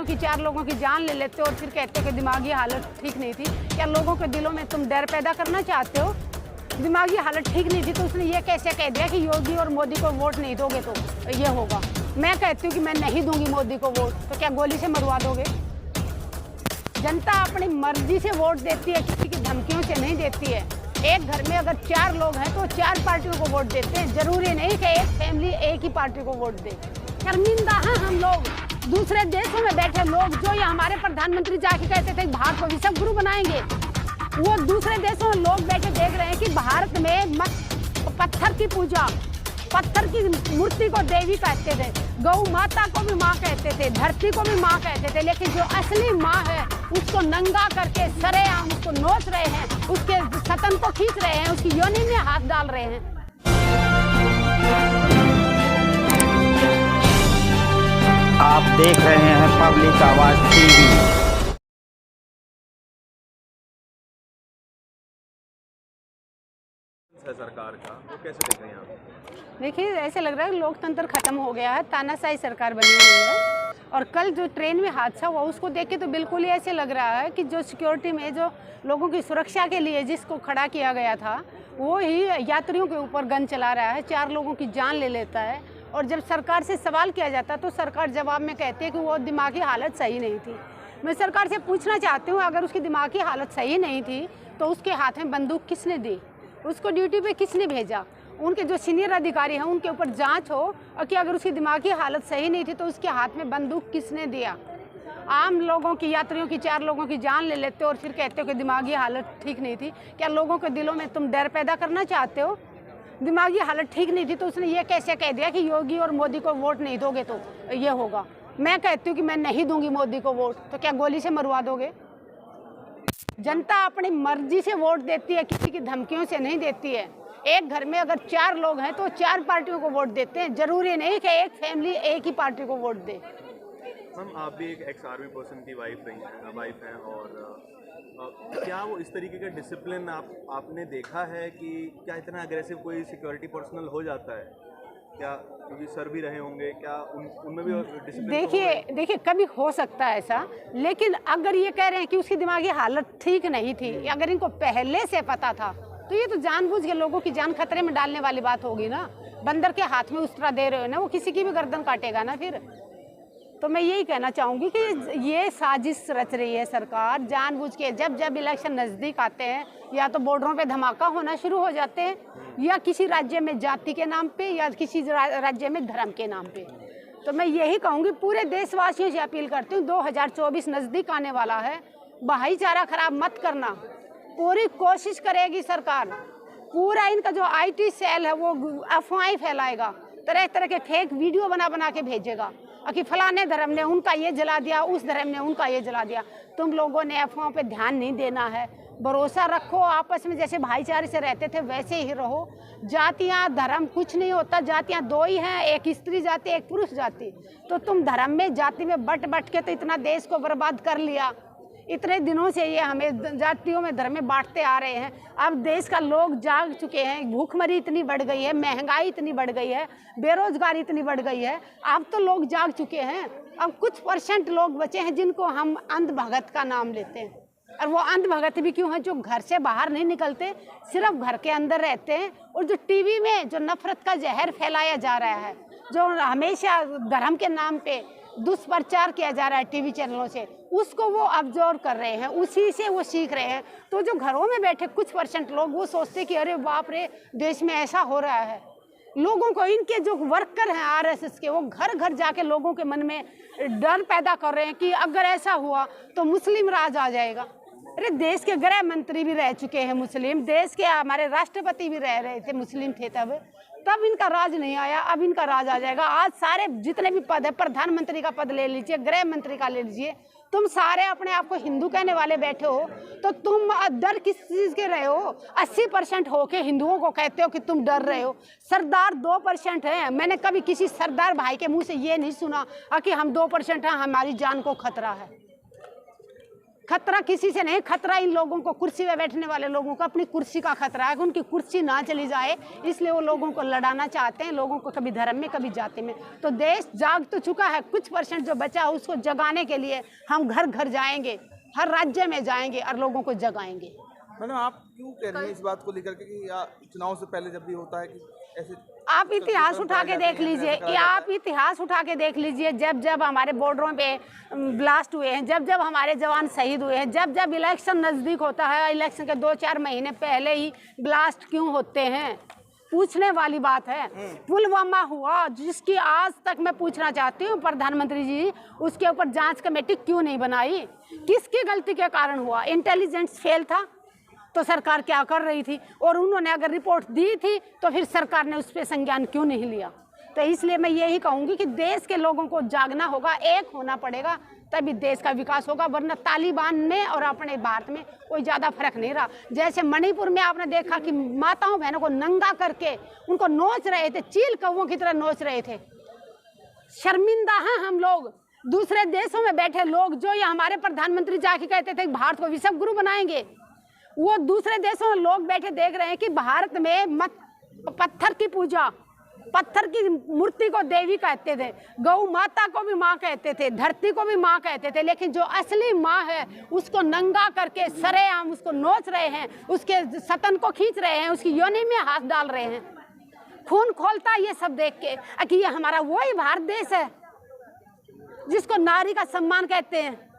यात्रियों की 4 लोगों की जान ले लेते हो और फिर कहते हो कि दिमागी हालत ठीक नहीं थी। क्या लोगों के दिलों में तुम डर पैदा करना चाहते हो? दिमागी हालत ठीक नहीं थी तो उसने ये कैसे कह दिया कि योगी और मोदी को वोट नहीं दोगे तो ये होगा। मैं कहती हूँ कि मैं नहीं दूंगी मोदी को वोट, तो क्या गोली से मरवा दोगे? जनता अपनी मर्जी से वोट देती है, किसी की धमकियों से नहीं देती है। एक घर में अगर 4 लोग हैं तो 4 पार्टियों को वोट देते हैं। जरूरी नहीं कि एक फैमिली एक ही पार्टी को वोट दे। शर्मिंदा हैं हम लोग, दूसरे देशों में बैठे लोग जो ये हमारे प्रधानमंत्री जाके कहते थे भारत को विश्व गुरु बनाएंगे, वो दूसरे देशों में लोग बैठे देख रहे हैं कि भारत में पत्थर की पूजा, पत्थर की मूर्ति को देवी कहते थे, गौ माता को भी माँ कहते थे, धरती को भी माँ कहते थे, लेकिन जो असली माँ है उसको नंगा करके सरेआम उसको नोच रहे हैं, उसके सतन को खींच रहे हैं, उसकी योनि में हाथ डाल रहे हैं। आप देख रहे हैं पब्लिक आवाज टीवी। सरकार का वो कैसे देख रहे हैं आप? देखिए, ऐसे लग रहा है लोकतंत्र खत्म हो गया है, तानाशाही सरकार बनी हुई है। और कल जो ट्रेन में हादसा हुआ उसको देख के तो बिल्कुल ही ऐसे लग रहा है कि जो सिक्योरिटी में जो लोगों की सुरक्षा के लिए जिसको खड़ा किया गया था वो ही यात्रियों के ऊपर गन चला रहा है, 4 लोगों की जान ले लेता है। और जब सरकार से सवाल किया जाता तो सरकार जवाब में कहती है कि वो दिमागी हालत सही नहीं थी। मैं सरकार से पूछना चाहती हूँ, अगर उसकी दिमागी हालत सही नहीं थी तो उसके हाथ में बंदूक किसने दी, उसको ड्यूटी पे किसने भेजा? उनके जो सीनियर अधिकारी हैं उनके ऊपर जांच हो और कि अगर उसकी दिमागी हालत सही नहीं थी तो उसके हाथ में बंदूक किसने दिया? आम लोगों की, यात्रियों की 4 लोगों की जान ले लेते हो और फिर कहते हो कि दिमागी हालत ठीक नहीं थी। क्या लोगों के दिलों में तुम डर पैदा करना चाहते हो? दिमागी हालत ठीक नहीं थी तो उसने ये कैसे कह दिया कि योगी और मोदी को वोट नहीं दोगे तो ये होगा। मैं कहती हूँ कि मैं नहीं दूंगी मोदी को वोट, तो क्या गोली से मरवा दोगे? जनता अपनी मर्जी से वोट देती है, किसी की धमकियों से नहीं देती है। एक घर में अगर 4 लोग हैं तो 4 पार्टियों को वोट देते हैं। जरूरी नहीं कि एक फैमिली एक ही पार्टी को वोट दे। मैम, आप भी एक एक्स आर्मी पर्सन की वाइफ हैं और क्या वो इस तरीके का डिसिप्लिन आपने देखा है कि क्या इतना अग्रेसिव कोई सिक्योरिटी पर्सनल हो जाता है क्या? क्योंकि सर भी रहे होंगे, क्या उनमें भी डिसिप्लिन? देखिए कभी हो सकता है ऐसा, लेकिन अगर ये कह रहे हैं कि उसकी दिमागी हालत ठीक नहीं थी, अगर इनको पहले से पता था तो ये तो जानबूझ के लोगों की जान खतरे में डालने वाली बात होगी ना। बंदर के हाथ में उस्तरा दे रहे हो ना, वो किसी की भी गर्दन काटेगा ना फिर। तो मैं यही कहना चाहूँगी कि ये साजिश रच रही है सरकार जानबूझ के। जब जब इलेक्शन नज़दीक आते हैं या तो बॉर्डरों पे धमाका होना शुरू हो जाते हैं, या किसी राज्य में जाति के नाम पे या किसी राज्य में धर्म के नाम पे। तो मैं यही कहूँगी, पूरे देशवासियों से अपील करती हूँ, 2024 नज़दीक आने वाला है, भाईचारा खराब मत करना। पूरी कोशिश करेगी सरकार, पूरा इनका जो IT सेल है वो अफवाहें फैलाएगा, तरह तरह के फेक वीडियो बना के भेजेगा कि फलाने धर्म ने उनका ये जला दिया, उस धर्म ने उनका ये जला दिया। तुम लोगों ने अफवाहों पे ध्यान नहीं देना है, भरोसा रखो, आपस में जैसे भाईचारे से रहते थे वैसे ही रहो। जातियाँ धर्म कुछ नहीं होता, जातियाँ 2 ही हैं, एक स्त्री जाति एक पुरुष जाति। तो तुम धर्म में जाति में बट के तो इतना देश को बर्बाद कर लिया। इतने दिनों से ये हमें जातियों में धर्म में बांटते आ रहे हैं। अब देश का लोग जाग चुके हैं, भूखमरी इतनी बढ़ गई है, महंगाई इतनी बढ़ गई है, बेरोजगारी इतनी बढ़ गई है। अब तो लोग जाग चुके हैं। अब कुछ % लोग बचे हैं जिनको हम अंधभगत का नाम लेते हैं। और वो अंधभगत भी क्यों हैं? जो घर से बाहर नहीं निकलते, सिर्फ घर के अंदर रहते हैं। और जो टीवी में जो नफरत का जहर फैलाया जा रहा है, जो हमेशा धर्म के नाम पे दुष्प्रचार किया जा रहा है टीवी चैनलों से, उसको वो ऑब्जर्व कर रहे हैं, उसी से वो सीख रहे हैं। तो जो घरों में बैठे कुछ % लोग वो सोचते कि अरे बाप रे, देश में ऐसा हो रहा है। लोगों को, इनके जो वर्कर हैं RSS के, वो घर घर जाके लोगों के मन में डर पैदा कर रहे हैं कि अगर ऐसा हुआ तो मुस्लिम राज आ जाएगा। अरे देश के गृह मंत्री भी रह चुके हैं मुस्लिम, देश के हमारे राष्ट्रपति भी रह रहे थे मुस्लिम थे, तब इनका राज नहीं आया, अब इनका राज आ जाएगा। आज सारे जितने भी पद है, प्रधानमंत्री का पद ले लीजिए, गृह मंत्री का ले लीजिए, तुम सारे अपने आप को हिंदू कहने वाले बैठे हो, तो तुम डर किस चीज़ के रहे हो? 80% होके हिंदुओं को कहते हो कि तुम डर रहे हो। सरदार 2% हैं। मैंने कभी किसी सरदार भाई के मुंह से ये नहीं सुना कि हम 2% हैं, हमारी जान को खतरा है। खतरा किसी से नहीं, खतरा इन लोगों को, कुर्सी पे बैठने वाले लोगों को अपनी कुर्सी का खतरा है कि उनकी कुर्सी ना चली जाए, इसलिए वो लोगों को लड़ाना चाहते हैं, लोगों को कभी धर्म में कभी जाति में। तो देश जाग तो चुका है, कुछ % जो बचा है उसको जगाने के लिए हम घर घर जाएंगे, हर राज्य में जाएंगे और लोगों को जगाएंगे। मैडम, आप क्यों कह रही हैं इस बात को लेकर के कि चुनाव से पहले जब भी होता है कि ऐसे आप इतिहास उठा के देख लीजिए, आप इतिहास उठा के देख लीजिए, जब जब हमारे बॉर्डरों पे ब्लास्ट हुए हैं, जब जब हमारे जवान शहीद हुए हैं, जब जब इलेक्शन नज़दीक होता है, इलेक्शन के 2-4 महीने पहले ही ब्लास्ट क्यों होते हैं, पूछने वाली बात है। पुलवामा हुआ, जिसकी आज तक मैं पूछना चाहती हूँ प्रधानमंत्री जी, उसके ऊपर जांच कमेटी क्यों नहीं बनाई, किसकी गलती के कारण हुआ? इंटेलिजेंस फेल था तो सरकार क्या कर रही थी? और उन्होंने अगर रिपोर्ट दी थी तो फिर सरकार ने उस पर संज्ञान क्यों नहीं लिया? तो इसलिए मैं यही कहूँगी कि देश के लोगों को जागना होगा, एक होना पड़ेगा, तभी देश का विकास होगा, वरना तालिबान में और अपने भारत में कोई ज़्यादा फर्क नहीं रहा। जैसे मणिपुर में आपने देखा कि माताओं बहनों को नंगा करके उनको नोच रहे थे, चील कौवों की तरह नोच रहे थे। शर्मिंदा हैं हम लोग, दूसरे देशों में बैठे लोग, जो ये हमारे प्रधानमंत्री जाके कहते थे भारत को विश्व गुरु बनाएंगे, वो दूसरे देशों में लोग बैठे देख रहे हैं कि भारत में पत्थर की पूजा, पत्थर की मूर्ति को देवी कहते थे, गौ माता को भी माँ कहते थे, धरती को भी माँ कहते थे, लेकिन जो असली माँ है उसको नंगा करके सरेआम उसको नोच रहे हैं, उसके सतन को खींच रहे हैं, उसकी योनि में हाथ डाल रहे हैं। खून खोलता ये सब देख के कि ये हमारा वही भारत देश है जिसको नारी का सम्मान कहते हैं।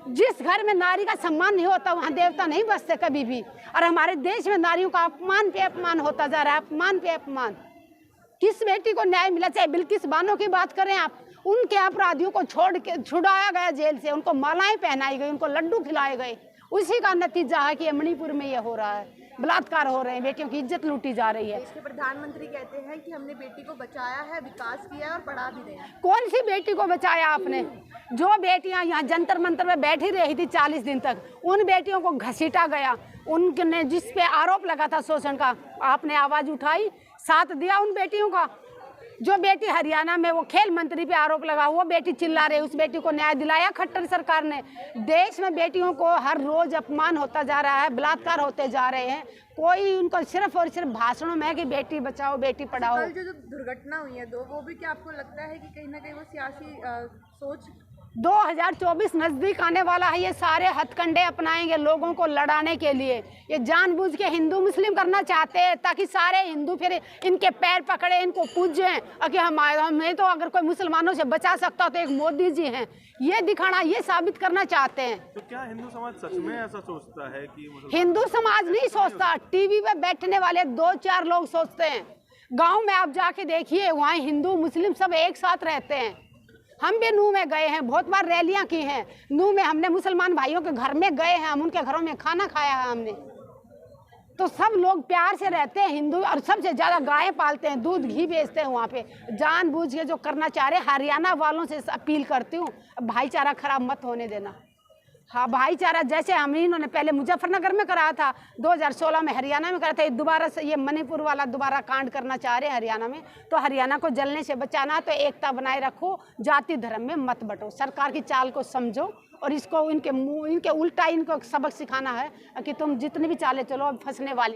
जिस घर में नारी का सम्मान नहीं होता वहाँ देवता नहीं बसते कभी भी, और हमारे देश में नारियों का अपमान पे अपमान होता जा रहा है, अपमान पे अपमान। किस बेटी को न्याय मिला? चाहे बिल्किस बानो की बात करें आप, उनके अपराधियों को छोड़ के छुड़ाया गया जेल से, उनको मालाएं पहनाई गई, उनको लड्डू खिलाए गए, उसी का नतीजा है कि मणिपुर में ये हो रहा है, बलात्कार हो रहे हैं, बेटियों की इज्जत लूटी जा रही है। देश के प्रधानमंत्री कहते हैं कि हमने बेटी को बचाया है, विकास किया है और पढ़ा भी रहे हैं। कौन सी बेटी को बचाया आपने? जो बेटियां यहाँ जंतर मंतर में बैठी रही थी 40 दिन तक, उन बेटियों को घसीटा गया, उनने जिस पे आरोप लगा था शोषण का, आपने आवाज उठाई, साथ दिया उन बेटियों का। जो बेटी हरियाणा में वो खेल मंत्री पे आरोप लगा, वो बेटी चिल्ला रही, उस बेटी को न्याय दिलाया खट्टर सरकार ने। देश में बेटियों को हर रोज अपमान होता जा रहा है, बलात्कार होते जा रहे हैं, कोई उनको सिर्फ और सिर्फ भाषणों में है कि बेटी बचाओ बेटी पढ़ाओ। कल जो दुर्घटना हुई है दो, वो भी क्या आपको लगता है कि कहीं ना कहीं वो सियासी सोच? 2024 नज़दीक आने वाला है, ये सारे हथकंडे अपनाएंगे लोगों को लड़ाने के लिए। ये जानबूझ के हिंदू मुस्लिम करना चाहते हैं ताकि सारे हिंदू फिर इनके पैर पकड़े, इनको पूजें कि हमें तो अगर कोई मुसलमानों से बचा सकता तो एक मोदी जी हैं, ये दिखाना, ये साबित करना चाहते हैं। तो क्या हिंदू समाज सच में ऐसा सोचता है कि हिंदू समाज नहीं सोचता, टीवी पे बैठने वाले 2-4 लोग सोचते हैं। गाँव में आप जाके देखिए, वहाँ हिंदू मुस्लिम सब एक साथ रहते हैं। हम भी नूह में गए हैं, बहुत बार रैलियां की हैं नूह में, हमने मुसलमान भाइयों के घर में गए हैं, हम उनके घरों में खाना खाया है हमने। तो सब लोग प्यार से रहते हैं हिंदू, और सबसे ज़्यादा गाय पालते हैं, दूध घी बेचते हैं वहाँ पे। जानबूझ के जो करना चाह रहे, हरियाणा वालों से अपील करती हूँ, भाईचारा खराब मत होने देना। हाँ, भाईचारा जैसे हम इन्होंने पहले मुजफ्फरनगर में कराया था, 2016 में हरियाणा में करा था, दोबारा से ये मणिपुर वाला दोबारा कांड करना चाह रहे हैं हरियाणा में। तो हरियाणा को जलने से बचाना तो एकता बनाए रखो, जाति धर्म में मत बंटो, सरकार की चाल को समझो, और इसको इनके उल्टा इनको सबक सिखाना है कि तुम जितनी भी चालें चलो, अब फंसने वाली